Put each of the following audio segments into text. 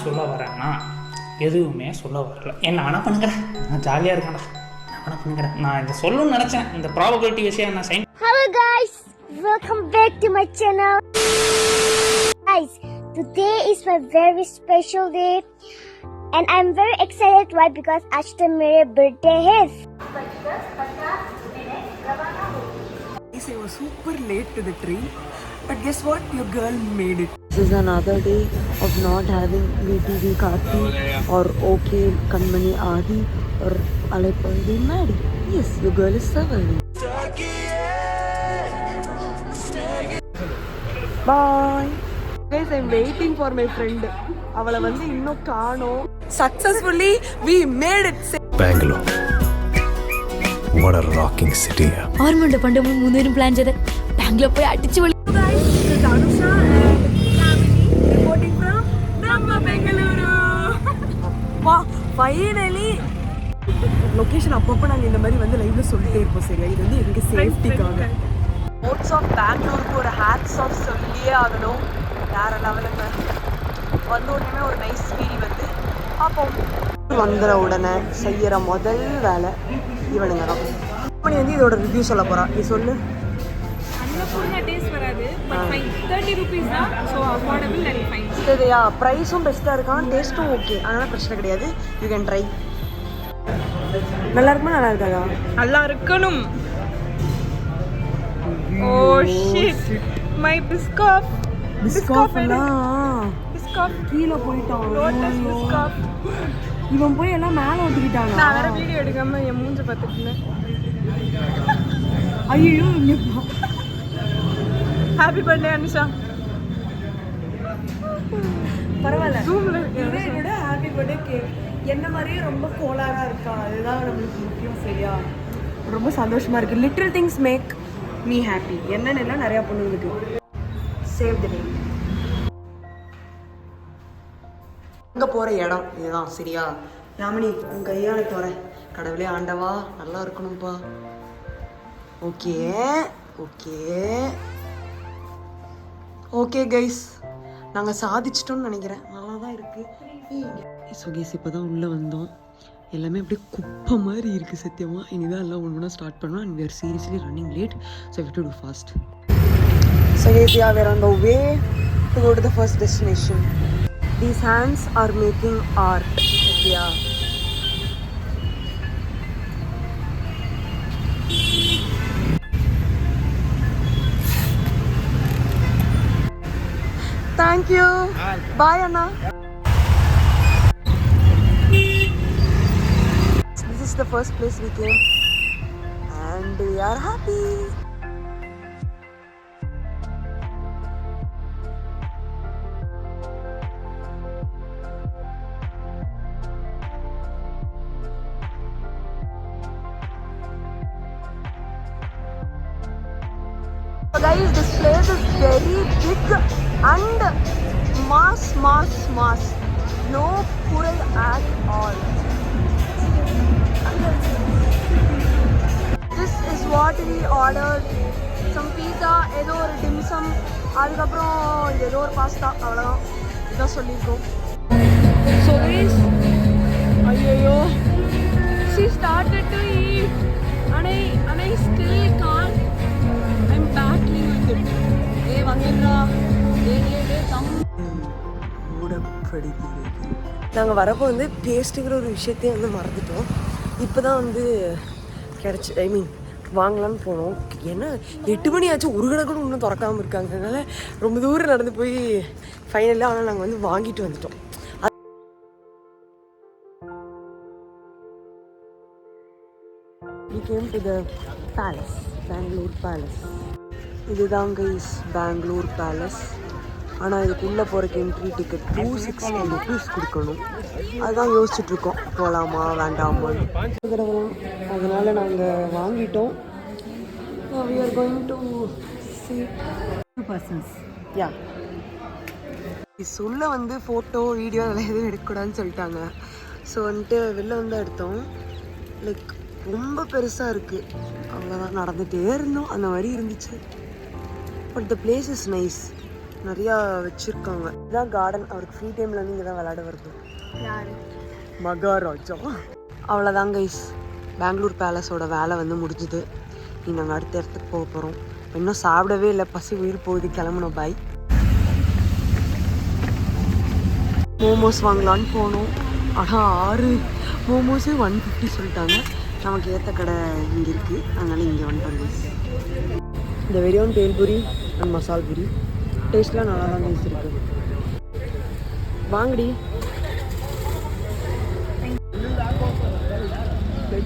சொல்ல வரேன்னா எதுவுமே சொல்ல வரல. என்ன வேணா பண்ணுங்கடா, நான் ஜாலியாக இருக்கேன்டா, நான் வேணா பண்ணுங்கடா. நான் இதை சொல்லணும்னு நினச்சேன், இந்த ப்ராபபிலிட்டி விஷயம் நான் sign. Hello guys, welcome back to my channel. Guys, today is my very special day and I'm very excited. Why? Because Ashta mere birthday is. I was super late to the tree, but guess what? Your girl made it. This is another day of not having VTV Karthi or OK Kanmani Adi or Alaipandi Madi. Yes, your girl is surviving. Bye. Guys, I'm waiting for my friend. Avala vandu inno kaano. Successfully, we made it. Bangalore. What a rocking city. ആർമുണ്ട് പണ്ട് മൂന്നേരും plan ചെയ്ത് ബാംഗ്ലൂർ പോയി അടിച്ചു പൊളി. Anusha and Kamini reporting from Namma Bengaluru. Wow, finally location அப்பப்போ நாங்கள் இந்த மாதிரி வந்து லைவ்ல சொல்லிட்டே இருப்போம். சரியா, இது வந்து எங்களுக்கு சேஃப்டிக்காக. போட்ஸ் ஆஃப் பெங்களூருக்கு ஒரு ஹேட்ஸ் ஆஃப் சொல்லியே ஆகணும். வேற லெவலுங்க. வந்த உடனே ஒரு நைஸ் ஃபீல் வந்து பார்ப்போம். வந்துட உடனே செய்யற முதல் வேலை இவனுங்க தான். நீ வந்து இதோட ரிவ்யூ சொல்ல போறா, நீ சொல்லு. டேஸ்ட் வராது, பட் ஃபைன். 30 rupees தான், ஸோ அஃபோர்டபிள் அண்ட் ஃபைன். சரியா, ப்ரைஸும் பெஸ்ட்டாக இருக்கான், டேஸ்ட்டும் ஓகே, அதனால பிரச்சனை கிடையாது. You can try. நல்லா இருக்குமா, நல்லா இருக்காதா? நல்லா இருக்கணும். ஓ ஷிட், மை பிஸ்காஃப் கீழே போயிட்டான். லோட்டஸ் பிஸ்காஃப் இவன் போய் எல்லாம் மேலே ஒட்டிக்கிட்டாங்க. நான் வேற வீடியோ எடுக்காம என் மூஞ்ச பார்த்துட்டு. ஐயோ, ஹாப்பி பர்த்டே அனுஷா. பரவாயில்ல, ஜூம்ல இதுதான் என்னோட ஹாப்பி பர்த்டே கேக். என்ன மாதிரியே ரொம்ப கோலாராக இருக்கா, அதுதான் நம்மளுக்கு முக்கியம். சரியா, ரொம்ப சந்தோஷமா இருக்கு. Little things make me happy. என்னென்ன எல்லாம் நிறையா பொண்ணுங்களுக்கு. Save the day. அங்கே போகிற இடம் இதுதான். சரியா யாமினி, உன் கையால தோறேன். கடவுளே ஆண்டவா, நல்லா இருக்கணும்ப்பா. ஓகே ஓகே ஓகே கைஸ், நாங்கள் சாதிச்சிட்டோம்னு நினைக்கிறேன். நல்லா தான் இருக்குது. ஸோ கைஸ், இப்போ தான் உள்ளே வந்தோம். எல்லாமே அப்படியே குப்பை மாதிரி இருக்குது சத்தியமாக. இனிதான் எல்லாம் ஒன்று ஒன்றா ஸ்டார்ட் பண்ணோம். And we are seriously running late, so we have to do fast. So guys, yeah, we are on the way to go to the first destination. These hands are making art. Yeah. Thank you. Bye, Anna. This is the first place we came and we are happy. So guys, this place is very big and mass. No pural at all. This is what we ordered. Some pizza, ஏதோ ஒரு dim sum, அதுக்கப்புறம் ஏதோ ஒரு pasta, அவ்வளோதான். இதான் சொல்லியிருக்கோம். So guys, ஐயோ, she started to eat and I still can't. I'm battling with it. ஏய் வந்துடுறா, நாங்கள் வரப்போ வந்து டேஸ்ட்டுங்கிற ஒரு விஷயத்தையும் வந்து மறந்துட்டோம். இப்போ தான் வந்து கிடச்சி, ஐ மீன் வாங்கலான்னு போனோம். ஏன்னா 8 மணி ஆச்சு, ஒரு கடை கூட இன்னும் திறக்காமல் இருக்காங்க. அதனால் ரொம்ப தூரம் நடந்து போய் ஃபைனலாக ஆனால் நாங்கள் வந்து வாங்கிட்டு வந்துட்டோம். We came to the palace, Bangalore Palace. இதுதான் கைஸ் பெங்களூர் பேலஸ். ஆனால் இதுக்குள்ளே போகிறக்கு என்ட்ரி டிக்கெட் 260 rupees கொடுக்கணும். அதுதான் யோசிச்சுட்ருக்கோம், போகலாமா வேண்டாமான்னு. அதனால் நாங்கள் வாங்கிட்டோம். we are going to see 2 persons. yeah. சொல்ல வந்து ஃபோட்டோ வீடியோ அதெல்லாம் எதுவும் எடுக்கக்கூடாதுன்னு சொல்லிட்டாங்க. ஸோ வந்துட்டு வெளில வந்து எடுத்தோம். லைக் ரொம்ப பெருசாக இருக்குது, அவ்வளோதான். நடந்துகிட்டே இருந்தோம், அந்த மாதிரி இருந்துச்சு. But the place is nice. நிறையா வச்சுருக்காங்க. இதுதான் கார்டன். அவருக்கு ஃப்ரீ டைமில் வந்து இங்கே தான் விளையாட வருது. மகாராஜா. அவ்வளோதான் கைஸ், பெங்களூர் பேலஸோட வேலை வந்து முடிஞ்சுது. நீ நாங்கள் அடுத்த இடத்துக்கு போக போகிறோம். இன்னும் சாப்பிடவே இல்லை, பசி உயிர் போகுது, கிளம்பணும். பாய். மோமோஸ் வாங்கலான்னு போனோம். ஆனால் 6 மோமோஸே 150 சொல்லிட்டாங்க. நமக்கு ஏற்ற கடை இங்கே இருக்குது, அதனால் இங்கே வந்துட்டாங்க. இந்த வெறியோன் பேல்புரி அண்ட் மசால் பூரி டேஸ்ட்லாம் நல்லா தான் டேஸ்ட் இருக்குது. வாங்கடி.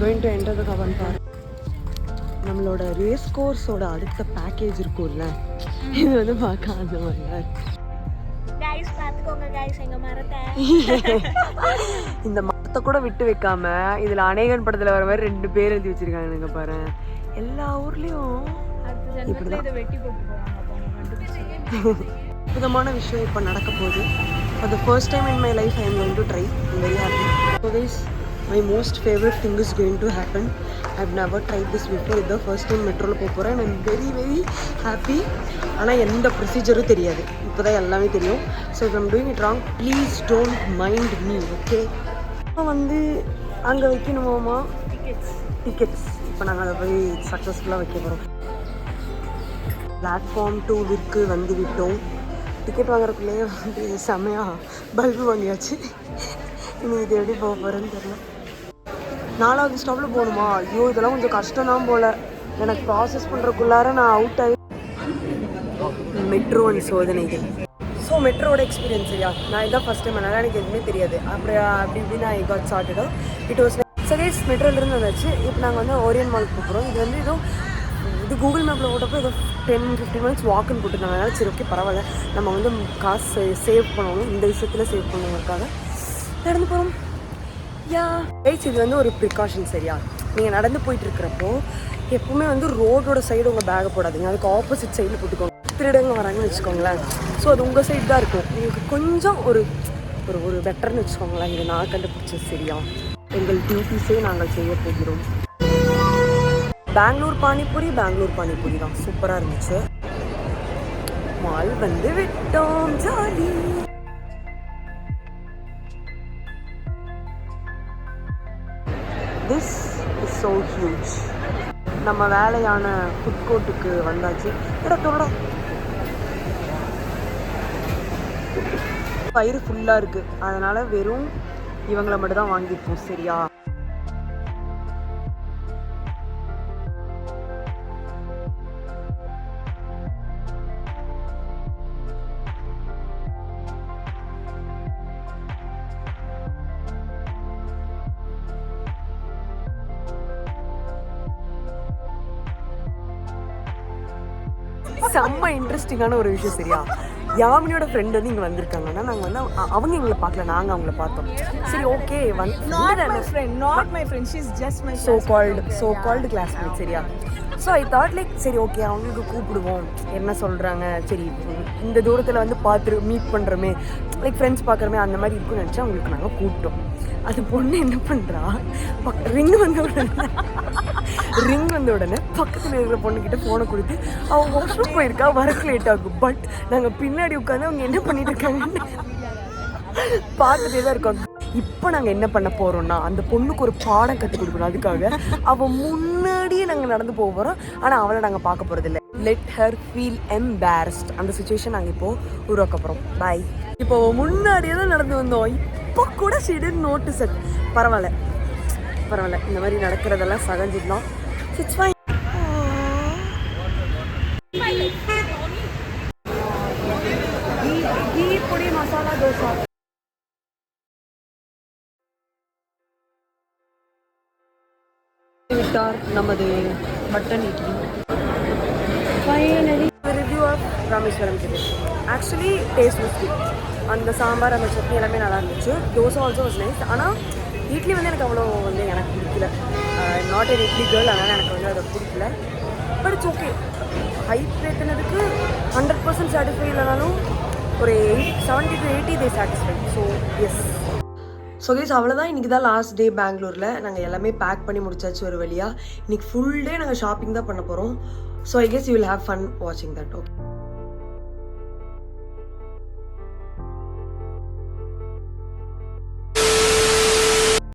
Going to enter the Kavan park. நம்மளோட ரேஸ் கோர்ஸோட அடுத்த பேக்கேஜ் இருக்கும்ல, இது வந்து பார்க்க அந்த மாதிரி இந்த மரத்தை கூட விட்டு வைக்காம இதில் அநேகன் படத்தில் வர மாதிரி 2 பேர் எழுதி வச்சிருக்காங்க. எனக்கு பாரு, எல்லா ஊர்லேயும் இப்படிதான். அற்புதமான விஷயம் இப்போ நடக்க போகுது. For the first time in my life I am going to try. I'm very happy. So guys, my most favorite thing is going to happen. I've never tried this before. இது ஃபர்ஸ்ட் டைம் மெட்ரோவில் போக போகிறேன். I'm very very happy. ஆனால் எந்த ப்ரொசீஜரும் தெரியாது, இப்போ தான் எல்லாமே தெரியும். So if I'm doing it wrong, please don't mind me, okay? வந்து அங்கே வைக்கணுமாமா டிக்கெட்ஸ். இப்போ நாங்கள் அதை போய் சக்ஸஸ்ஃபுல்லாக வைக்க போகிறோம். பிளாட்ஃபார்ம் 2 வந்து விட்டோம். டிக்கெட் வாங்குறதுக்குள்ளேயே வந்து செம்மையாக பல்பு வாங்கியாச்சு. இனி இது எப்படி போக போகிறேன்னு தெரியல. 4வது ஸ்டாப்பில் போகணுமா? ஐயோ, இதெல்லாம் கொஞ்சம் கஷ்டம் தான் போல். எனக்கு ப்ராசஸ் பண்ணுறதுக்குள்ளார நான் அவுட் ஆகி. மெட்ரோன் சோதனைகள். ஸோ மெட்ரோட எக்ஸ்பீரியன்ஸ் இல்லையா, நான் இதான் ஃபஸ்ட் டைம். அதனால் எனக்கு எதுவுமே தெரியாது. அப்புறம் அப்படி இப்படி நான் காட் சார்ட்டடோ இட் வாஸ் சகேஸ். மெட்ரோலேருந்து வந்தாச்சு. இப்போ நாங்கள் வந்து ஓரியன் மாலுக்கு போகிறோம். இது வந்து இது கூகுள் மேப்பில் போட்டப்போ ஏதோ 10-15 மினிட்ஸ் வாக்குன்னு போட்டுருந்தாங்க. அதனால் சரி ஓகே பரவாயில்ல, நம்ம வந்து காசு சேவ் பண்ணணும், இந்த விஷயத்தில் சேவ் பண்ணுவதற்காக நடந்து போகிறோம். கைஸ், இது வந்து ஒரு ப்ரிகாஷன் சரியா. நீங்கள் நடந்து போயிட்டு இருக்கிறப்போ எப்பவுமே வந்து ரோடோட சைடு உங்கள் பேகை போடாதீங்க, அதுக்கு ஆப்போசிட் சைடில் போட்டுக்கோங்க. திருடங்க வராங்கன்னு வச்சுக்கோங்களேன். ஸோ அது உங்கள் சைடு தான் இருக்கும். உங்களுக்கு கொஞ்சம் ஒரு ஒரு பெட்டர்னு வச்சுக்கோங்களேன். இதை நான் கண்டுபிடிச்சது சரியா. எங்கள் டியூட்டிஸே நாங்கள் செய்ய போகிறோம். பெங்களூர் பானிபூரி தான் சூப்பராக இருந்துச்சு. மால் வந்து விட்டோம், jolly. This is so huge. நம்ம வேலையான ஃபுட் கோர்ட்டுக்கு வந்தாச்சு. இடத்தோட பயிர் ஃபுல்லாக இருக்குது, அதனால் வெறும் இவங்களை மட்டும் தான் வாங்கிப்போம் சரியா. செம்ம இன்ட்ரெஸ்டிங்கான ஒரு விஷயம் சரியா. யாமினியோட ஃப்ரெண்ட் வந்து இங்கே வந்திருக்காங்கன்னா நாங்கள் வந்து அவங்க எங்களை பார்க்கல, நாங்கள் அவங்கள பார்த்தோம். சரி ஓகே சோ கால்டு கிளாஸ்மேட் சரியா. ஸோ ஐ தாட் லைக் சரி ஓகே அவங்களுக்கு கூப்பிடுவோம், என்ன சொல்கிறாங்க, சரி இந்த தூரத்தில் வந்து மீட் பண்ணுறோமே, லைக் ஃப்ரெண்ட்ஸ் பார்க்குறமே அந்த மாதிரி இருக்குன்னு நினச்சி அவங்களுக்கு நாங்கள் கூப்பிட்டோம். அது பொண்ணு என்ன பண்ணுறா, ரிங் வந்த உடனே பக்கத்தில் இருக்கிற பொண்ணுக்கிட்ட ஃபோனை கொடுத்து அவங்க வாஷ்ரூம் போயிருக்கா, வரக்கு லேட் ஆகும். பட் நாங்கள் பின்னாடி உட்காந்து அவங்க என்ன பண்ணிட்டு இருக்காங்கன்னு பார்த்துட்டே தான் இருக்காங்க. இப்போ நாங்கள் என்ன பண்ண போகிறோம்னா அந்த பொண்ணுக்கு ஒரு பாடம் கற்றுக் கொடுக்கணும். அதுக்காக அவள் முன்னாடியே நாங்கள் நடந்து போக போகிறோம். ஆனால் அவளை நாங்கள் பார்க்க போகிறதில்ல. Let her feel embarrassed. அந்த சுச்சுவேஷன் நாங்கள் இப்போது உருவாக்க போகிறோம். பாய். இப்போ முன்னாடியே தான் நடந்து வந்தோம். இப்போ கூட ஷிடன் நோட்டீஸ். பரவாயில்ல இந்த மாதிரி நடக்கிறதெல்லாம் சகஞ்சிடலாம். It's fine. கீ பொடி மசாலா தோசை விட்டார். நமது mutton idli. Finally review of Rameswaram chicken. Actually taste was good. அந்த சாம்பார் அந்த சட்னி எல்லாமே நல்லா இருந்துச்சு. Dosa also was nice. ஆனால் இட்லி வந்து எனக்கு அவ்வளோ வந்து எனக்கு பிடிக்கல. நாட் என் இட்லி கேர்ள், அதனால் எனக்கு வந்து அதை பிடிக்கல. But it's okay. ஹைப் ஏற்றினதுக்கு 100% சாட்டிஸ்ஃபை இல்லைனாலும் ஒரு 70 to 80 they satisfied. So yes. So guys அவ்வளோதான். இன்றைக்கி தான் லாஸ்ட் டே பெங்களூரில். நாங்கள் எல்லாமே பேக் பண்ணி முடிச்சாச்சு ஒரு வழியாக. இன்றைக்கி ஃபுல் டே நாங்கள் ஷாப்பிங் தான் பண்ண போகிறோம். So I guess you will have fun வாட்சிங் தட். ஓகே.